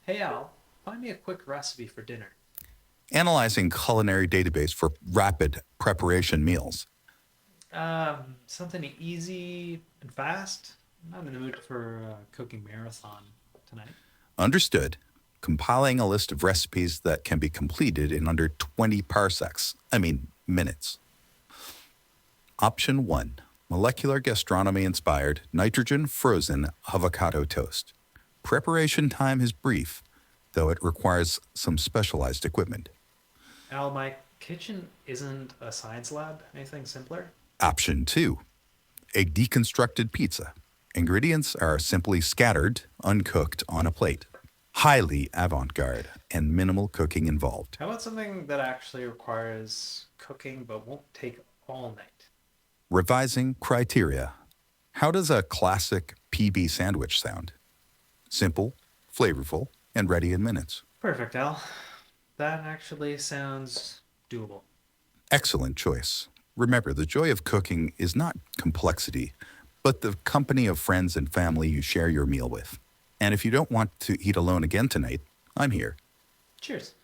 Hey Al, find me a quick recipe for dinner. Analyzing culinary database for rapid preparation meals. Something easy and fast. I'm not in the mood for a cooking marathon tonight. Understood. Compiling a list of recipes that can be completed in under 20 parsecs. Minutes. Option 1. Molecular gastronomy inspired nitrogen frozen avocado toast. Preparation time is brief, though it requires some specialized equipment. Al, my kitchen isn't a science lab. Anything simpler? Option 2. A deconstructed pizza. Ingredients are simply scattered, uncooked on a plate. Highly avant garde and minimal cooking involved. How about something that actually requires cooking but won't take all night? Revising criteria. How does a classic PB sandwich sound? Simple, flavorful, and ready in minutes. Perfect, Al. That actually sounds doable. Excellent choice. Remember, the joy of cooking is not complexity, but the company of friends and family you share your meal with. And if you don't want to eat alone again tonight, I'm here. Cheers.